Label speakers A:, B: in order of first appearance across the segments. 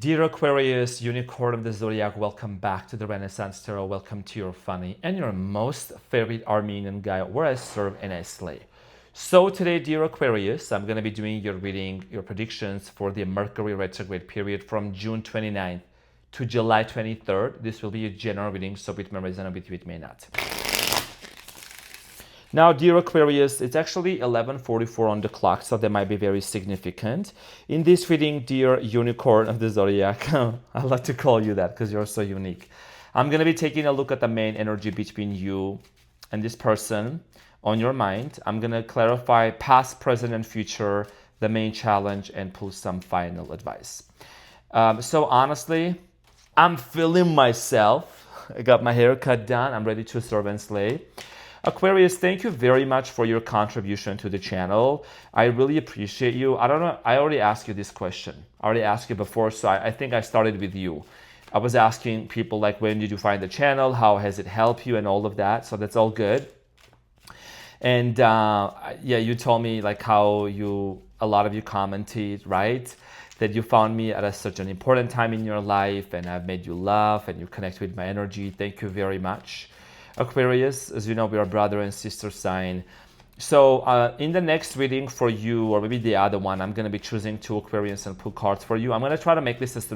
A: Dear Aquarius, Unicorn of the Zodiac, welcome back to the Renaissance Tarot. Welcome to your funny and your most favorite Armenian guy where I serve and I slay. So today, dear Aquarius, I'm going to be doing your reading, your predictions for the Mercury retrograde period from June 29th to July 23rd. This will be a general reading, so it may resonate with you, it may not. Now, dear Aquarius, it's actually 11:44 on the clock, so that might be very significant. In this reading, dear Unicorn of the Zodiac, I like to call you that because you're so unique. I'm going to be taking a look at the main energy between you and this person on your mind. I'm going to clarify past, present, and future, the main challenge, and pull some final advice. So honestly, I'm feeling myself. I got my hair cut done. I'm ready to serve and slay. Aquarius, thank you very much for your contribution to the channel. I really appreciate you. I don't know, I already asked you this question. I already asked you before, so I think I started with you. I was asking people like, when did you find the channel? How has it helped you and all of that? So that's all good. And yeah, you told me like how a lot of you commented, right? That you found me at such an important time in your life and I've made you laugh and you connect with my energy. Thank you very much. Aquarius, as you know, we are brother and sister sign. So in the next reading for you, or maybe the other one, I'm going to be choosing two Aquarians and pull cards for you. I'm going to try to make this as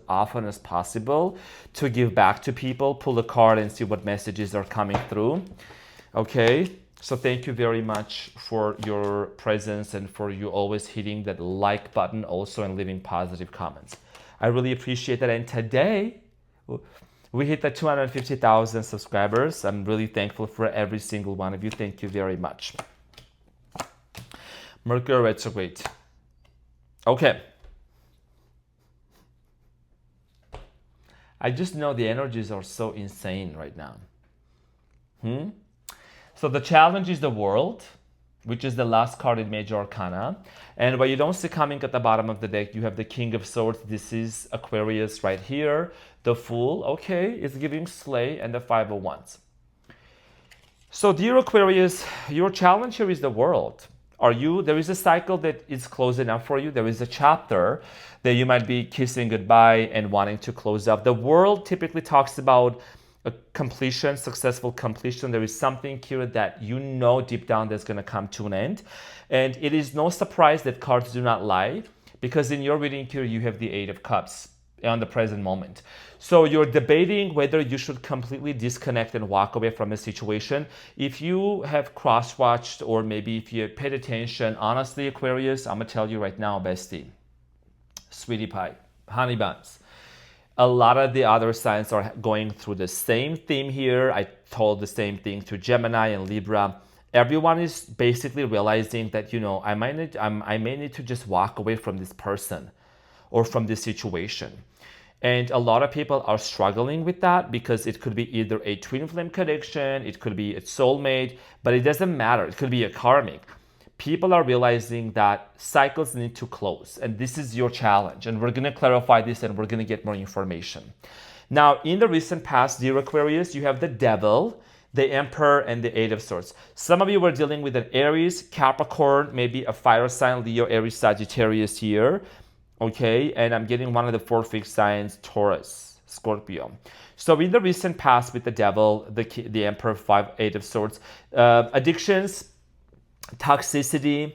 A: often as possible to give back to people, pull a card and see what messages are coming through. Okay, so thank you very much for your presence and for you always hitting that like button also and leaving positive comments. I really appreciate that. And today, we hit the 250,000 subscribers. I'm really thankful for every single one of you. Thank you very much. Mercury retrograde. Okay. I just know the energies are so insane right now. So the challenge is the world, which is the last card in Major Arcana. And what you don't see coming at the bottom of the deck, you have the King of Swords. This is Aquarius right here. The Fool, okay, is giving Slay, and the Five of Wands. So dear Aquarius, your challenge here is the world. There is a cycle that is closing up for you. There is a chapter that you might be kissing goodbye and wanting to close up. The world typically talks about a completion, successful completion. There is something here that you know deep down that's going to come to an end. And it is no surprise that cards do not lie, because in your reading here, you have the Eight of Cups on the present moment. So you're debating whether you should completely disconnect and walk away from a situation. If you have cross-watched or maybe if you paid attention, honestly, Aquarius, I'm going to tell you right now, bestie, sweetie pie, honey buns, a lot of the other signs are going through the same theme here. I told the same thing to Gemini and Libra. Everyone is basically realizing that, I may need to just walk away from this person or from this situation. And a lot of people are struggling with that because it could be either a twin flame connection, it could be a soulmate, but it doesn't matter. It could be a karmic. People are realizing that cycles need to close, and this is your challenge. And we're going to clarify this and we're going to get more information. Now, in the recent past, dear Aquarius, you have the Devil, the Emperor, and the Eight of Swords. Some of you were dealing with an Aries, Capricorn, maybe a fire sign, Leo, Aries, Sagittarius here. Okay, and I'm getting one of the four fixed signs, Taurus, Scorpio. So in the recent past with the Devil, the Emperor, Eight of Swords, addictions, toxicity,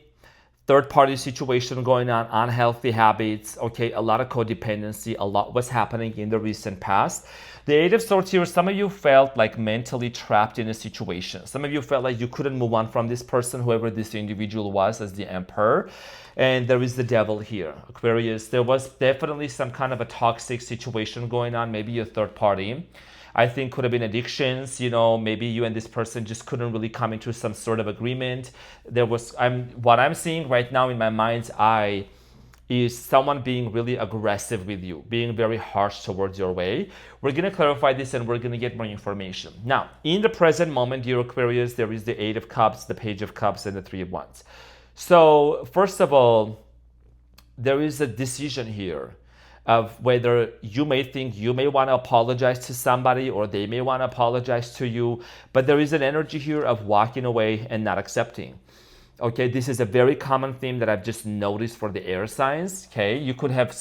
A: third-party situation going on, unhealthy habits, okay, a lot of codependency, a lot was happening in the recent past. The Eight of Swords here, some of you felt like mentally trapped in a situation. Some of you felt like you couldn't move on from this person, whoever this individual was as the Emperor. And there is the Devil here, Aquarius. There was definitely some kind of a toxic situation going on, maybe a third party. I think could have been addictions, maybe you and this person just couldn't really come into some sort of agreement. What I'm seeing right now in my mind's eye is someone being really aggressive with you, being very harsh towards your way. We're going to clarify this and we're going to get more information. Now, in the present moment, dear Aquarius, there is the Eight of Cups, the Page of Cups, and the Three of Wands. So, first of all, there is a decision here of whether you may think you may want to apologize to somebody or they may want to apologize to you, but there is an energy here of walking away and not accepting. Okay, this is a very common theme that I've just noticed for the air signs. Okay, you could have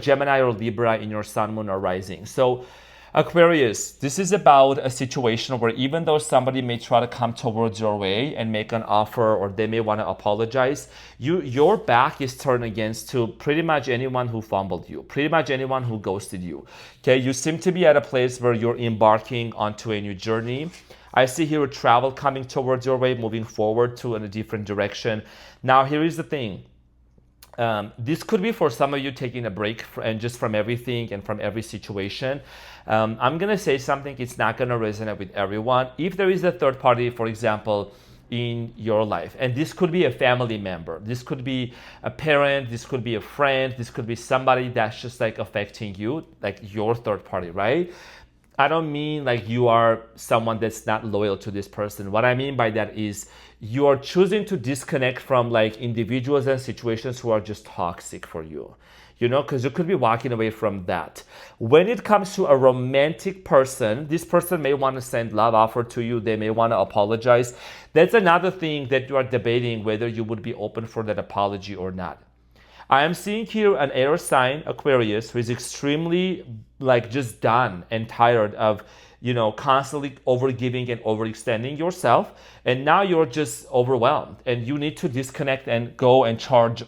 A: Gemini or Libra in your sun, moon, or rising. So Aquarius, this is about a situation where even though somebody may try to come towards your way and make an offer, or they may want to apologize, your back is turned against to pretty much anyone who fumbled you, pretty much anyone who ghosted you. Okay, you seem to be at a place where you're embarking onto a new journey. I see here a travel coming towards your way, moving forward to in a different direction. Now, here is the thing. This could be for some of you taking a break and just from everything and from every situation. I'm going to say something, it's not going to resonate with everyone. If there is a third party, for example, in your life, and this could be a family member, this could be a parent, this could be a friend, this could be somebody that's just like affecting you, like your third party, right? I don't mean like you are someone that's not loyal to this person. What I mean by that is you are choosing to disconnect from like individuals and situations who are just toxic for you, you know, because you could be walking away from that. When it comes to a romantic person, this person may want to send love offer to you. They may want to apologize. That's another thing that you are debating whether you would be open for that apology or not. I am seeing here an air sign, Aquarius, who is extremely like just done and tired of, you know, constantly overgiving and overextending yourself. And now you're just overwhelmed and you need to disconnect and go and charge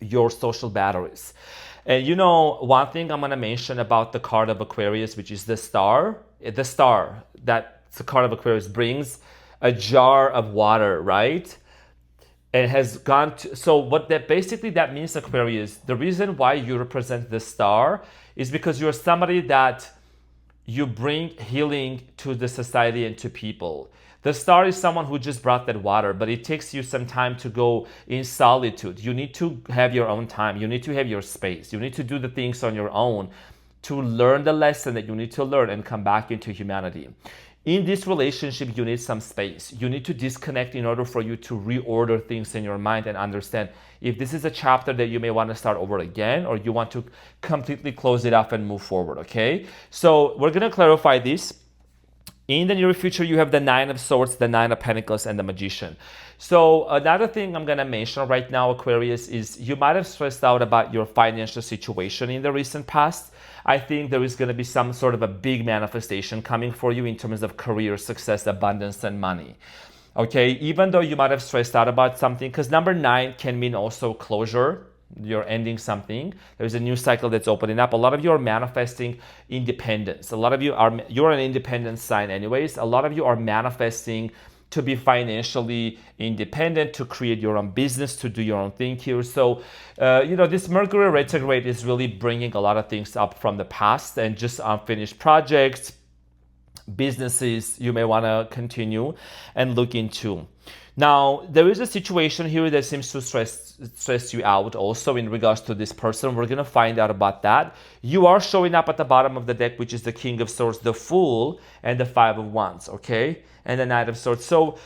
A: your social batteries. And you know, one thing I'm going to mention about the card of Aquarius, which is the star that the card of Aquarius brings a jar of water, right? And has gone to, so what that basically that means, Aquarius, the reason why you represent the star is because you're somebody that you bring healing to the society and to people. The star is someone who just brought that water, but it takes you some time to go in solitude. You need to have your own time. You need to have your space. You need to do the things on your own to learn the lesson that you need to learn and come back into humanity. In this relationship, you need some space. You need to disconnect in order for you to reorder things in your mind and understand if this is a chapter that you may want to start over again, or you want to completely close it off and move forward, okay? So we're going to clarify this. In the near future, you have the Nine of Swords, the Nine of Pentacles, and the Magician. So another thing I'm going to mention right now, Aquarius, is you might have stressed out about your financial situation in the recent past. I think there is going to be some sort of a big manifestation coming for you in terms of career success, abundance, and money. Okay, even though you might have stressed out about something, because number 9 can mean also closure. You're ending something. There's a new cycle that's opening up. A lot of you are manifesting independence. A lot of you're an independent sign anyways. A lot of you are manifesting to be financially independent, to create your own business, to do your own thing here. So, this Mercury retrograde is really bringing a lot of things up from the past and just unfinished projects, businesses you may want to continue and look into. Now, there is a situation here that seems to stress you out also in regards to this person. We're going to find out about that. You are showing up at the bottom of the deck, which is the King of Swords, the Fool, and the Five of Wands, okay? And the Knight of Swords. So,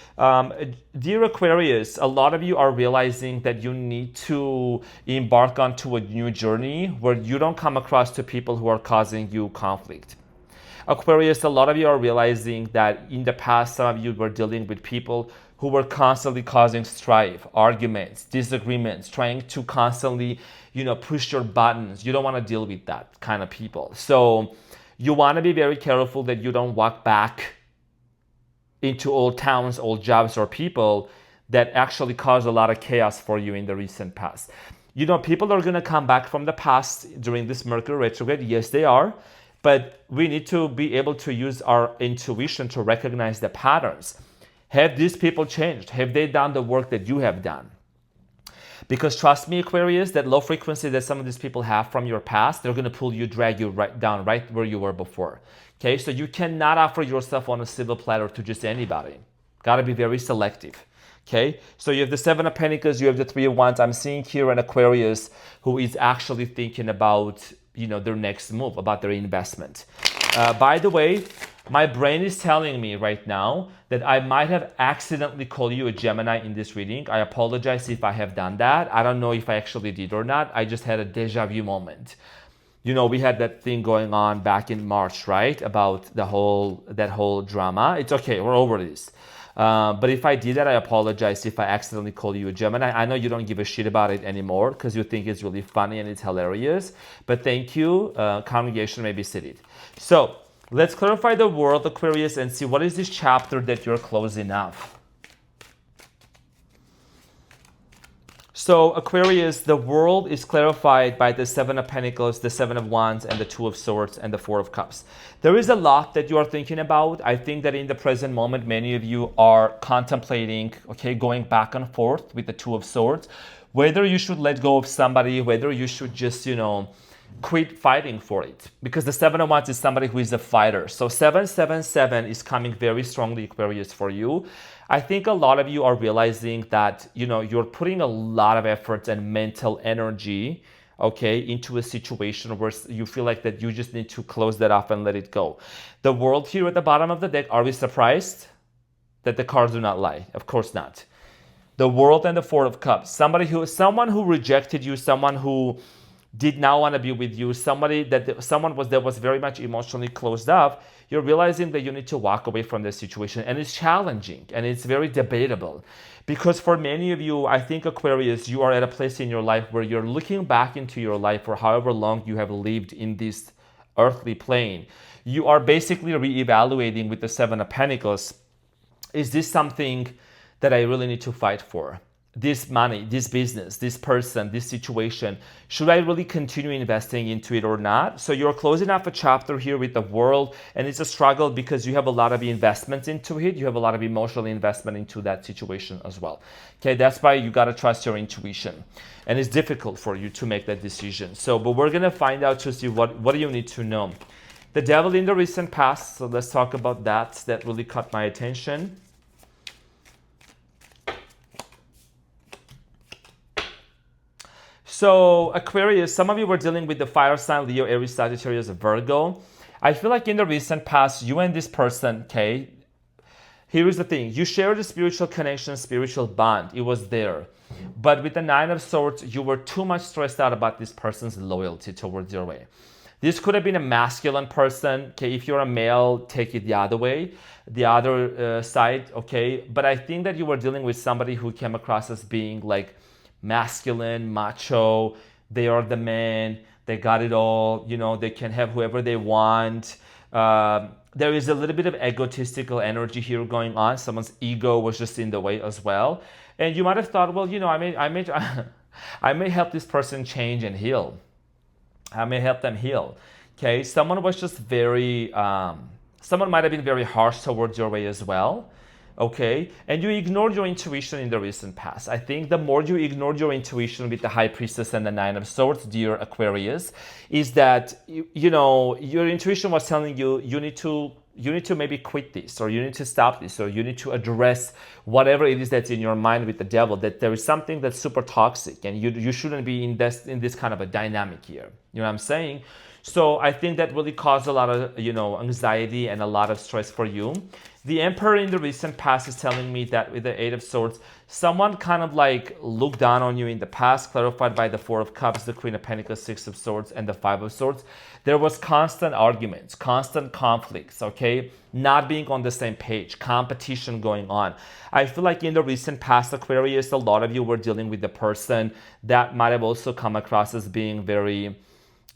A: dear Aquarius, a lot of you are realizing that you need to embark onto a new journey where you don't come across to people who are causing you conflict. Aquarius, a lot of you are realizing that in the past, some of you were dealing with people who were constantly causing strife, arguments, disagreements, trying to constantly, push your buttons. You don't want to deal with that kind of people. So you want to be very careful that you don't walk back into old towns, old jobs, or people that actually caused a lot of chaos for you in the recent past. People are going to come back from the past during this Mercury retrograde. Yes, they are. But we need to be able to use our intuition to recognize the patterns. Have these people changed? Have they done the work that you have done? Because trust me, Aquarius, that low frequency that some of these people have from your past, they're going to pull you, drag you right down, right where you were before. Okay, so you cannot offer yourself on a silver platter to just anybody. Got to be very selective. Okay, so you have the Seven of Pentacles, you have the Three of Wands. I'm seeing here an Aquarius who is actually thinking about, their next move, about their investment. By the way, my brain is telling me right now that I might have accidentally called you a Gemini in this reading. I apologize if I have done that. I don't know if I actually did or not. I just had a deja vu moment. We had that thing going on back in March, right? About that whole drama. It's okay. We're over this. But if I did that, I apologize if I accidentally call you a Gemini. I know you don't give a shit about it anymore because you think it's really funny and it's hilarious. But thank you. Congregation may be seated. So let's clarify the world, Aquarius, and see what is this chapter that you're closing off. So Aquarius, the world is clarified by the Seven of Pentacles, the Seven of Wands, and the Two of Swords, and the Four of Cups. There is a lot that you are thinking about. I think that in the present moment, many of you are contemplating, okay, going back and forth with the Two of Swords, whether you should let go of somebody, whether you should just, quit fighting for it. Because the Seven of Wands is somebody who is a fighter. So 777 is coming very strongly, Aquarius, for you. I think a lot of you are realizing that, you're putting a lot of effort and mental energy, okay, into a situation where you feel like that you just need to close that off and let it go. The world here at the bottom of the deck, are we surprised that the cards do not lie? Of course not. The world and the Four of Cups. Someone who rejected you, someone who did not want to be with you, someone that was very much emotionally closed up. You're realizing that you need to walk away from this situation, and it's challenging and it's very debatable, because for many of you, I think, Aquarius, you are at a place in your life where you're looking back into your life for however long you have lived in this earthly plane. You are basically reevaluating with the Seven of Pentacles. Is this something that I really need to fight for? This money, this business, this person, this situation, should I really continue investing into it or not? So you're closing off a chapter here with the world, and it's a struggle because you have a lot of investments into it. You have a lot of emotional investment into that situation as well. Okay, that's why you got to trust your intuition. And it's difficult for you to make that decision. But we're going to find out to see what do you need to know. The devil in the recent past, so let's talk about that. That really caught my attention. So Aquarius, some of you were dealing with the fire sign, Leo, Aries, Sagittarius, Virgo. I feel like in the recent past, you and this person, okay, here is the thing. You shared a spiritual connection, spiritual bond. It was there. But with the Nine of Swords, you were too much stressed out about this person's loyalty towards your way. This could have been a masculine person. Okay, if you're a male, take it the other way, the other side, okay? But I think that you were dealing with somebody who came across as being like masculine, macho, they are the man, they got it all, they can have whoever they want. There is a little bit of egotistical energy here going on. Someone's ego was just in the way as well. And you might have thought, well, I may help this person change and heal. I may help them heal. Okay, someone was just someone might have been very harsh towards your way as well. Okay, and you ignored your intuition in the recent past. I think the more you ignored your intuition with the High Priestess and the Nine of Swords, dear Aquarius, is that your intuition was telling you you need to maybe quit this, or you need to stop this, or you need to address whatever it is that's in your mind with the devil, that there is something that's super toxic and you shouldn't be in this kind of a dynamic here. You know what I'm saying? So I think that really caused a lot of anxiety and a lot of stress for you. The Emperor in the recent past is telling me that with the Eight of Swords, someone kind of like looked down on you in the past, clarified by the Four of Cups, the Queen of Pentacles, Six of Swords, and the Five of Swords. There was constant arguments, constant conflicts, okay? Not being on the same page, competition going on. I feel like in the recent past, Aquarius, a lot of you were dealing with the person that might have also come across as being very,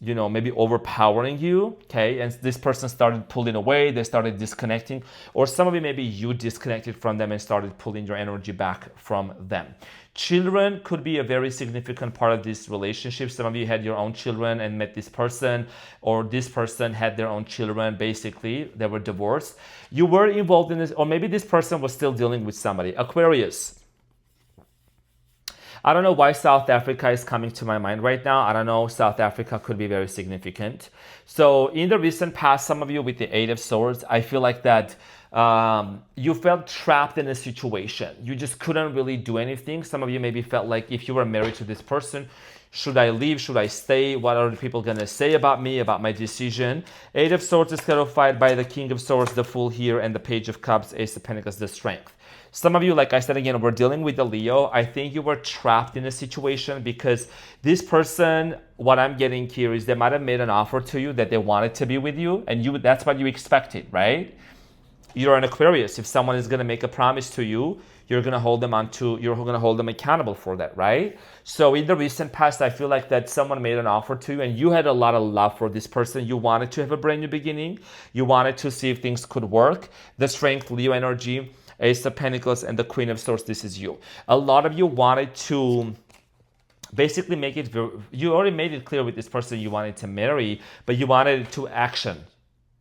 A: maybe overpowering you, okay? And this person started pulling away, they started disconnecting, or some of you, maybe you disconnected from them and started pulling your energy back from them. Children could be a very significant part of this relationship. Some of you had your own children and met this person, or this person had their own children, basically, they were divorced. You were involved in this, or maybe this person was still dealing with somebody. Aquarius, I don't know why South Africa is coming to my mind right now. I don't know. South Africa could be very significant. So in the recent past, some of you with the Eight of Swords, I feel like that you felt trapped in a situation. You just couldn't really do anything. Some of you maybe felt like, if you were married to this person, should I leave? Should I stay? What are the people going to say about me, about my decision? Eight of Swords is clarified by the King of Swords, the Fool here, and the Page of Cups, Ace of Pentacles, the Strength. Some of you, like I said again, we're dealing with the Leo. I think you were trapped in a situation because this person, what I'm getting here is they might have made an offer to you that they wanted to be with you, and that's what you expected, right? you're an Aquarius. If someone is going to make a promise to you, you're going to hold them accountable for that, right? So in the recent past, I feel like that someone made an offer to you and you had a lot of love for this person. You wanted to have a brand new beginning. You wanted to see if things could work. The Strength, Leo energy, Ace of Pentacles, and the Queen of Swords, this is you. A lot of you wanted to basically you already made it clear with this person you wanted to marry, but you wanted it to action.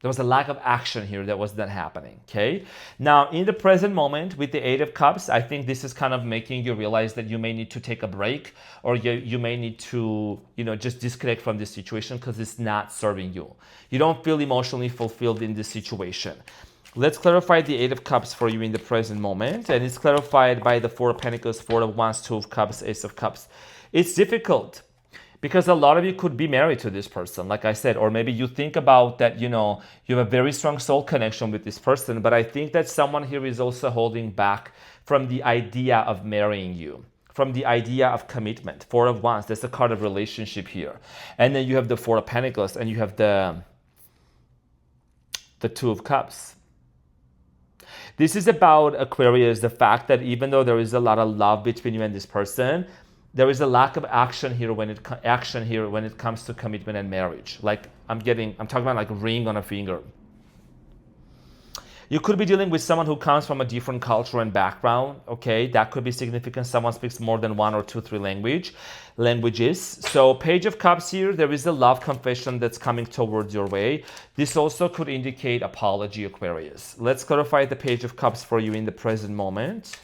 A: There was a lack of action here that was not happening, okay? Now, in the present moment with the Eight of Cups, I think this is kind of making you realize that you may need to take a break, or you may need to, just disconnect from this situation because it's not serving you. You don't feel emotionally fulfilled in this situation. Let's clarify the Eight of Cups for you in the present moment, and it's clarified by the Four of Pentacles, Four of Wands, Two of Cups, Ace of Cups. It's difficult because a lot of you could be married to this person, like I said, or maybe you think about that, you have a very strong soul connection with this person, but I think that someone here is also holding back from the idea of marrying you, from the idea of commitment. Four of Wands, that's a card of relationship here. And then you have the Four of Pentacles, and you have the Two of Cups. This is about, Aquarius, the fact that even though there is a lot of love between you and this person, there is a lack of action here when it comes to commitment and marriage. Like I'm talking about like ring on a finger. You could be dealing with someone who comes from a different culture and background, okay? That could be significant. Someone speaks more than one or two, three languages. So Page of Cups here, there is a love confession that's coming towards your way. This also could indicate apology, Aquarius. Let's clarify the Page of Cups for you in the present moment.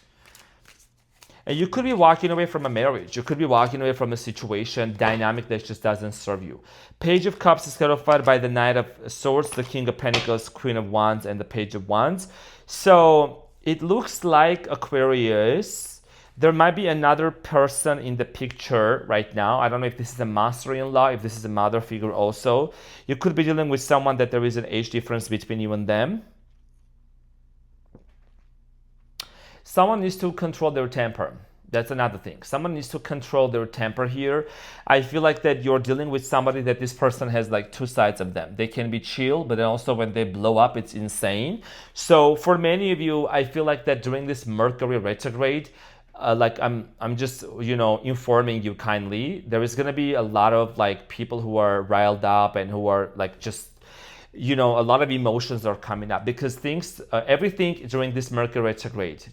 A: And you could be walking away from a marriage. You could be walking away from a situation, dynamic that just doesn't serve you. Page of Cups is clarified by the Knight of Swords, the King of Pentacles, Queen of Wands, and the Page of Wands. So it looks like, Aquarius, there might be another person in the picture right now. I don't know if this is a master-in-law, if this is a mother figure also. You could be dealing with someone that there is an age difference between you and them. Someone needs to control their temper. That's another thing. Someone needs to control their temper here. I feel like that you're dealing with somebody that this person has like two sides of them. They can be chill, but then also when they blow up, it's insane. So for many of you, I feel like that during this Mercury retrograde, like I'm just, informing you kindly, there is going to be a lot of like people who are riled up and who are like just, a lot of emotions are coming up because everything during this Mercury retrograde,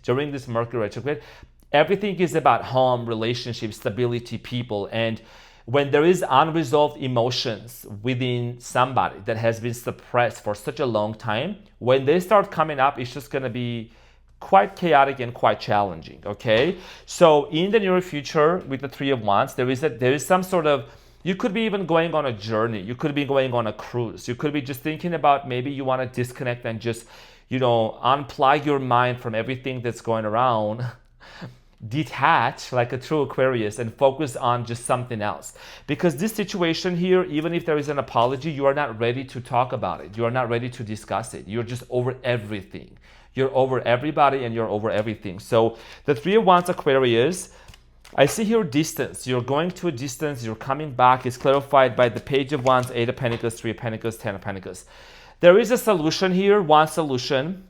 A: everything is about home, relationships, stability, people. And when there is unresolved emotions within somebody that has been suppressed for such a long time, when they start coming up, it's just going to be quite chaotic and quite challenging, okay? So in the near future, with the Three of Wands, there is some sort of, you could be even going on a journey. You could be going on a cruise. You could be just thinking about maybe you want to disconnect and just, unplug your mind from everything that's going around, detach like a true Aquarius and focus on just something else. Because this situation here, even if there is an apology, you are not ready to talk about it. You are not ready to discuss it. You're just over everything. You're over everybody and you're over everything. So the Three of Wands, Aquarius, I see here distance. You're going to a distance. You're coming back. It's clarified by the Page of Wands, Eight of Pentacles, Three of Pentacles, Ten of Pentacles. There is a solution here. One solution.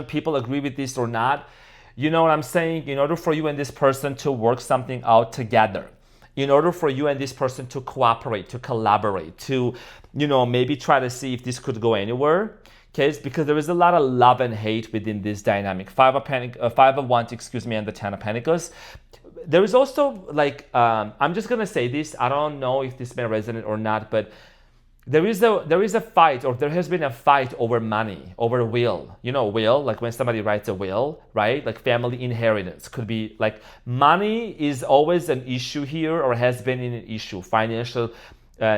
A: People agree with this or not. You know what I'm saying? In order for you and this person to work something out together, in order for you and this person to cooperate, to collaborate, to, maybe try to see if this could go anywhere. Okay, it's because there is a lot of love and hate within this dynamic. Five of Wands, and the Ten of Pentacles. There is also like, I'm just gonna say this. I don't know if this may resonate or not, but there is a fight, or there has been a fight over money, over will. Will, like when somebody writes a will, right? Like family inheritance could be like money is always an issue here, or has been an issue. Financial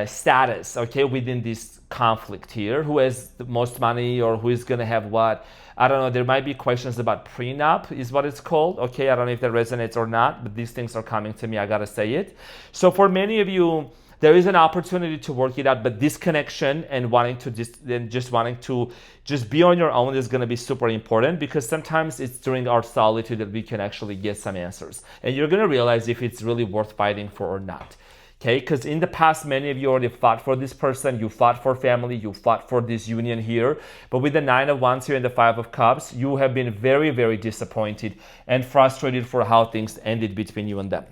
A: status, okay, within this conflict here, who has the most money or who is going to have what. I don't know, there might be questions about prenup is what it's called, okay? I don't know if that resonates or not, but these things are coming to me, I gotta say it. So for many of you, there is an opportunity to work it out, but disconnection and wanting to just be on your own is going to be super important, because sometimes it's during our solitude that we can actually get some answers, and you're going to realize if it's really worth fighting for or not. Okay, because in the past, many of you already fought for this person, you fought for family, you fought for this union here. But with the 9 of Wands here and the 5 of Cups, you have been very, very disappointed and frustrated for how things ended between you and them.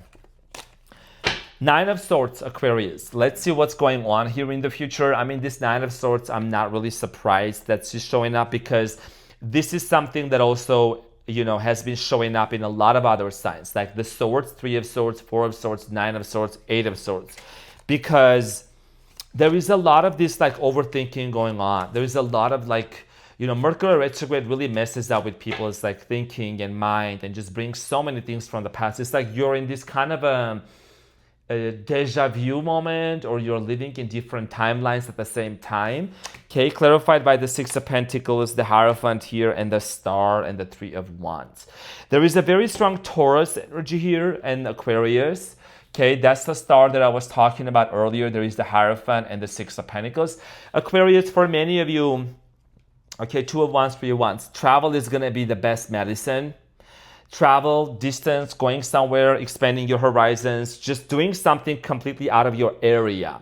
A: 9 of Swords, Aquarius. Let's see what's going on here in the future. I mean, this 9 of Swords, I'm not really surprised that she's showing up, because this is something that also, you know, has been showing up in a lot of other signs, like the Swords, 3 of Swords, 4 of Swords, 9 of Swords, 8 of Swords, because there is a lot of this like overthinking going on. There is a lot of like, you know, Mercury retrograde really messes up with people's like thinking and mind, and just brings so many things from the past. It's like you're in this kind of a deja vu moment, or you're living in different timelines at the same time. Okay, clarified by the 6 of Pentacles, the Hierophant here, and the Star, and the 3 of Wands. There is a very strong Taurus energy here and Aquarius. Okay, that's the Star that I was talking about earlier. There is the Hierophant and the 6 of Pentacles. Aquarius, for many of you, okay, 2 of Wands, 3 of Wands. Travel is going to be the best medicine. Travel, distance, going somewhere, expanding your horizons, just doing something completely out of your area.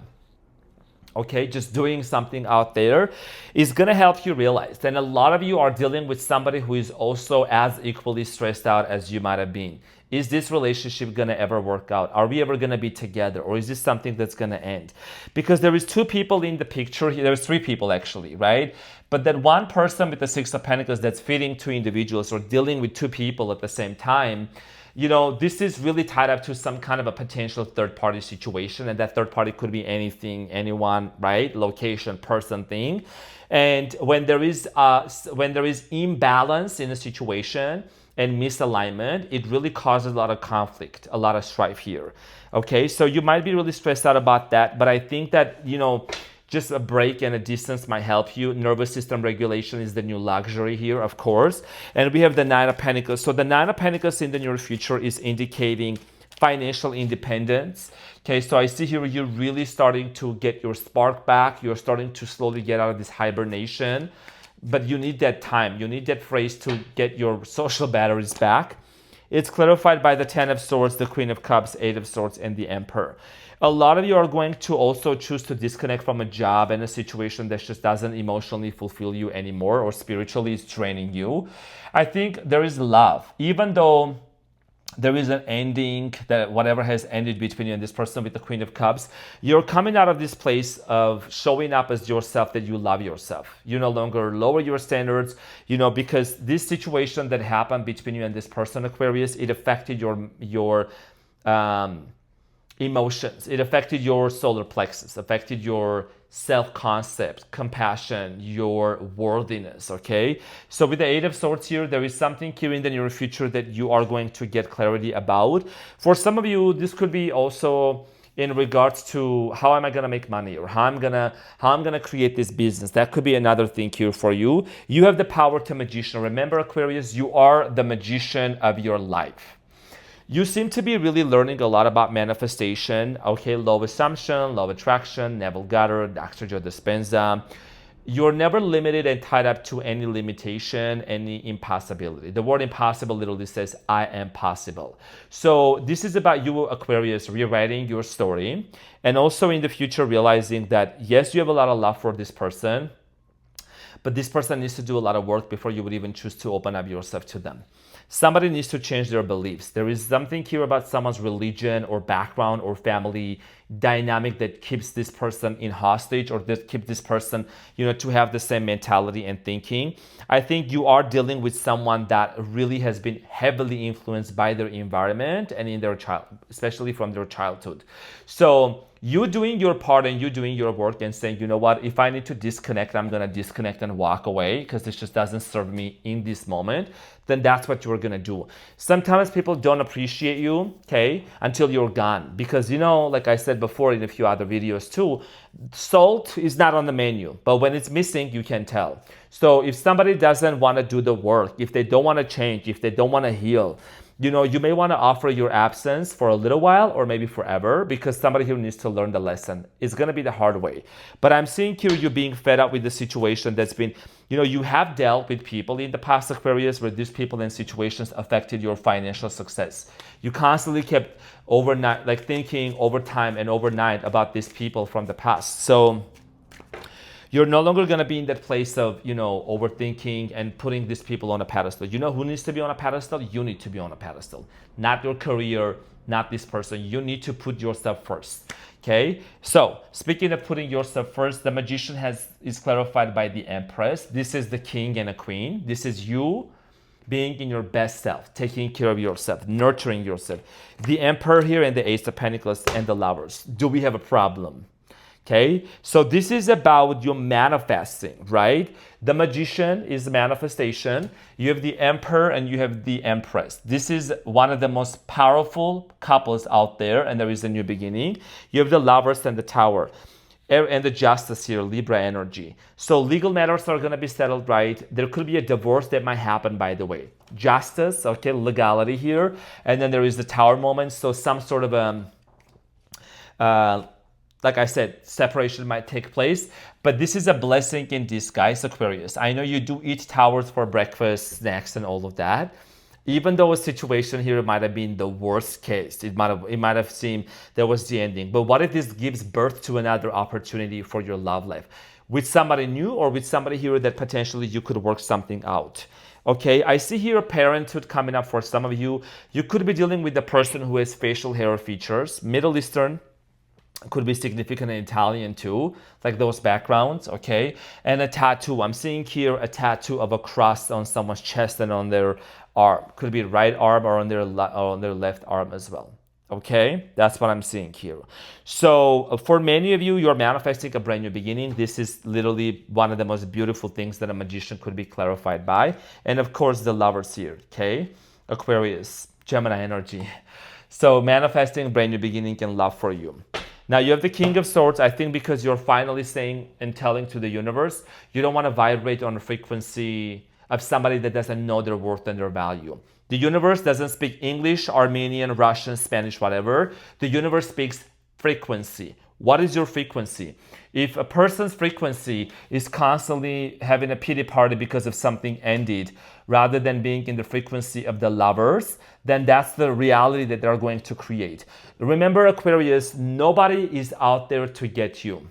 A: Okay, just doing something out there is going to help you realize. And a lot of you are dealing with somebody who is also as equally stressed out as you might have been. Is this relationship going to ever work out? Are we ever going to be together? Or is this something that's going to end? Because there is 2 people in the picture here. There's 3 people actually, right? But that one person with the 6 of Pentacles that's feeding 2 individuals, or dealing with 2 people at the same time, you know, this is really tied up to some kind of a potential third-party situation. And that third party could be anything, anyone, right? Location, person, thing. And when there is imbalance in a situation and misalignment, it really causes a lot of conflict, a lot of strife here. Okay, so you might be really stressed out about that, but I think that, you know, just a break and a distance might help you. Nervous system regulation is the new luxury here, of course. And we have the 9 of Pentacles. So the 9 of Pentacles in the near future is indicating financial independence. Okay, so I see here you're really starting to get your spark back. You're starting to slowly get out of this hibernation. But you need that time. You need that phrase to get your social batteries back. It's clarified by the 10 of Swords, the Queen of Cups, 8 of Swords, and the Emperor. A lot of you are going to also choose to disconnect from a job and a situation that just doesn't emotionally fulfill you anymore, or spiritually is draining you. I think there is love. Even though there is an ending, that whatever has ended between you and this person with the Queen of Cups, you're coming out of this place of showing up as yourself, that you love yourself. You no longer lower your standards, you know, because this situation that happened between you and this person, Aquarius, it affected your emotions. It affected your solar plexus, affected your self-concept, compassion, your worthiness, okay? So with the 8 of Swords here, there is something here in the near future that you are going to get clarity about. For some of you, this could be also in regards to how am I gonna make money, or how I'm gonna create this business. That could be another thing here for you. You have the power to magician. Remember, Aquarius, you are the magician of your life. You seem to be really learning a lot about manifestation. Okay, law of assumption, law of attraction, Neville Goddard, Dr. Joe Dispenza. You're never limited and tied up to any limitation, any impossibility. The word impossible literally says, I am possible. So this is about you, Aquarius, rewriting your story. And also in the future, realizing that, yes, you have a lot of love for this person, but this person needs to do a lot of work before you would even choose to open up yourself to them. Somebody needs to change their beliefs. There is something here about someone's religion or background or family dynamic that keeps this person in hostage, or that keeps this person, you know, to have the same mentality and thinking. I think you are dealing with someone that really has been heavily influenced by their environment and in their child, especially from their childhood. So you doing your part and you doing your work and saying, you know what, if I need to disconnect, I'm going to disconnect and walk away because this just doesn't serve me in this moment, then that's what you're going to do. Sometimes people don't appreciate you, okay, until you're gone. Because, you know, like I said before in a few other videos too, salt is not on the menu, but when it's missing, you can tell. So if somebody doesn't want to do the work, if they don't want to change, if they don't want to heal, You know, you may want to offer your absence for a little while or maybe forever, because somebody here needs to learn the lesson. It's going to be the hard way. But I'm seeing here you being fed up with the situation that's been, you know, you have dealt with people in the past, Aquarius, where these people and situations affected your financial success. You constantly kept overnight, like thinking over time and overnight about these people from the past. So you're no longer going to be in that place of, you know, overthinking and putting these people on a pedestal. You know who needs to be on a pedestal? You need to be on a pedestal. Not your career, not this person. You need to put yourself first. Okay? So, speaking of putting yourself first, the magician is clarified by the Empress. This is the king and a queen. This is you being in your best self, taking care of yourself, nurturing yourself. The Emperor here and the Ace of Pentacles and the Lovers. Do we have a problem? Okay, so this is about your manifesting, right? The magician is manifestation. You have the emperor and you have the empress. This is one of the most powerful couples out there, and there is a new beginning. You have the lovers and the tower. And the justice here, Libra energy. So legal matters are going to be settled, right? There could be a divorce that might happen, by the way. Justice, okay, legality here. And then there is the tower moment. So some sort of like I said, separation might take place, but this is a blessing in disguise, Aquarius. I know you do eat towers for breakfast, snacks, and all of that. Even though a situation here might have been the worst case, it might have seemed that was the ending. But what if this gives birth to another opportunity for your love life? With somebody new or with somebody here that potentially you could work something out. Okay, I see here parenthood coming up for some of you. You could be dealing with the person who has facial hair features, Middle Eastern, could be significant in Italian too, like those backgrounds, okay? And a tattoo. I'm seeing here a tattoo of a cross on someone's chest and on their arm. Could be right arm or on their left arm as well. Okay, that's what I'm seeing here. So for many of you, you're manifesting a brand new beginning. This is literally one of the most beautiful things that a magician could be clarified by. And of course, the lovers here, okay? Aquarius, Gemini energy. So manifesting a brand new beginning and love for you. Now you have the King of Swords, I think because you're finally saying and telling to the universe, you don't want to vibrate on a frequency of somebody that doesn't know their worth and their value. The universe doesn't speak English, Armenian, Russian, Spanish, whatever. The universe speaks frequency. What is your frequency? If a person's frequency is constantly having a pity party because of something ended, rather than being in the frequency of the lovers, then that's the reality that they're going to create. Remember, Aquarius, nobody is out there to get you.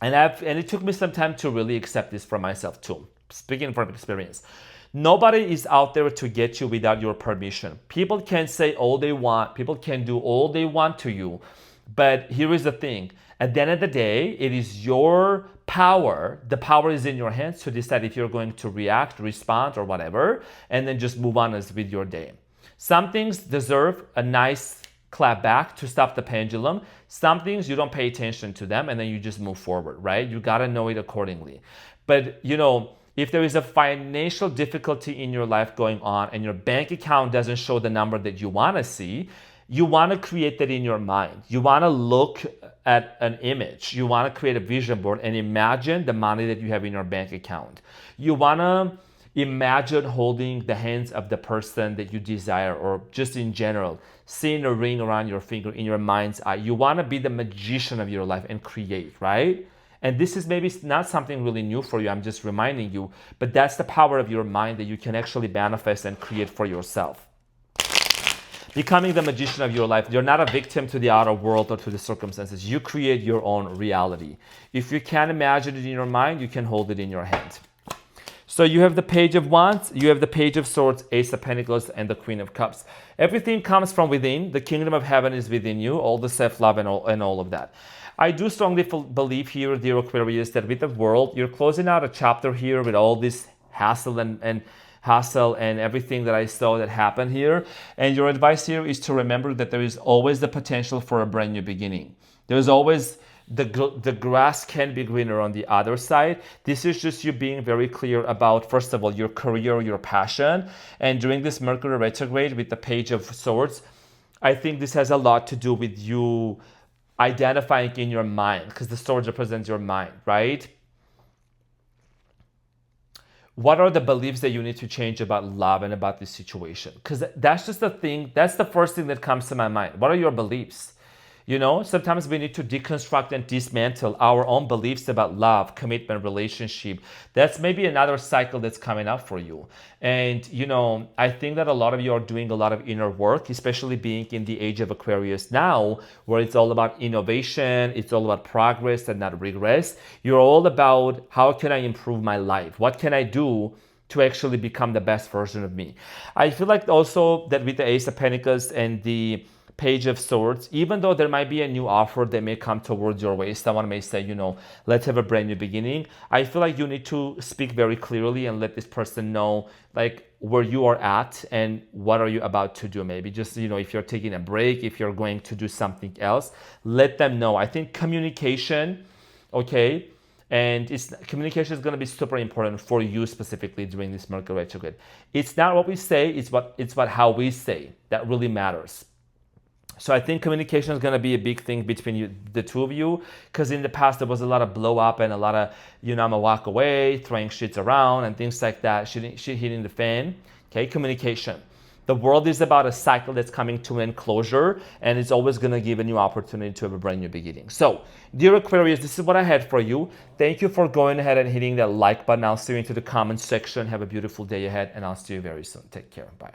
A: And it took me some time to really accept this for myself too, speaking from experience. Nobody is out there to get you without your permission. People can say all they want, people can do all they want to you, but here is the thing. At the end of the day, it is your power. The power is in your hands to decide if you're going to react, respond, or whatever, and then just move on with your day. Some things deserve a nice clap back to stop the pendulum. Some things you don't pay attention to them and then you just move forward, right? You got to know it accordingly. But, you know, if there is a financial difficulty in your life going on and your bank account doesn't show the number that you want to see, you want to create that in your mind. You want to look at an image. You want to create a vision board and imagine the money that you have in your bank account. You want to imagine holding the hands of the person that you desire, or just in general, seeing a ring around your finger in your mind's eye. You want to be the magician of your life and create, right? And this is maybe not something really new for you. I'm just reminding you, but that's the power of your mind that you can actually manifest and create for yourself. Becoming the magician of your life. You're not a victim to the outer world or to the circumstances. You create your own reality. If you can't imagine it in your mind, you can hold it in your hand. So you have the Page of Wands, you have the Page of Swords, Ace of Pentacles, and the Queen of Cups. Everything comes from within. The kingdom of heaven is within you, all the self-love and all of that. I do strongly believe here, dear Aquarius, that with the world, you're closing out a chapter here with all this hassle and everything that I saw that happened here. And your advice here is to remember that there is always the potential for a brand new beginning. There's always the grass can be greener on the other side. This is just you being very clear about, first of all, your career, your passion. And during this Mercury retrograde with the Page of Swords, I think this has a lot to do with you identifying in your mind, because the sword represents your mind, right? what are the beliefs that you need to change about love and about this situation? Because that's just the thing, that's the first thing that comes to my mind. What are your beliefs? You know, sometimes we need to deconstruct and dismantle our own beliefs about love, commitment, relationship. That's maybe another cycle that's coming up for you. And, you know, I think that a lot of you are doing a lot of inner work, especially being in the age of Aquarius now, where it's all about innovation, it's all about progress and not regress. You're all about how can I improve my life? What can I do to actually become the best version of me? I feel like also that with the Ace of Pentacles and the Page of Swords, even though there might be a new offer that may come towards your way, someone may say, you know, let's have a brand new beginning. I feel like you need to speak very clearly and let this person know like where you are at and what are you about to do. Maybe just, you know, if you're taking a break, if you're going to do something else, let them know. I think communication, okay, and communication is going to be super important for you specifically during this Mercury retrograde. It's not what we say, it's what how we say that really matters. So I think communication is going to be a big thing between you, the two of you, because in the past there was a lot of blow up and a lot of, you know, I'm gonna walk away, throwing shits around and things like that, shit hitting the fan. Okay, communication. The world is about a cycle that's coming to an closure, and it's always going to give a new opportunity to have a brand new beginning. So, dear Aquarius, this is what I had for you. Thank you for going ahead and hitting that like button. I'll see you into the comments section. Have a beautiful day ahead, and I'll see you very soon. Take care. Bye.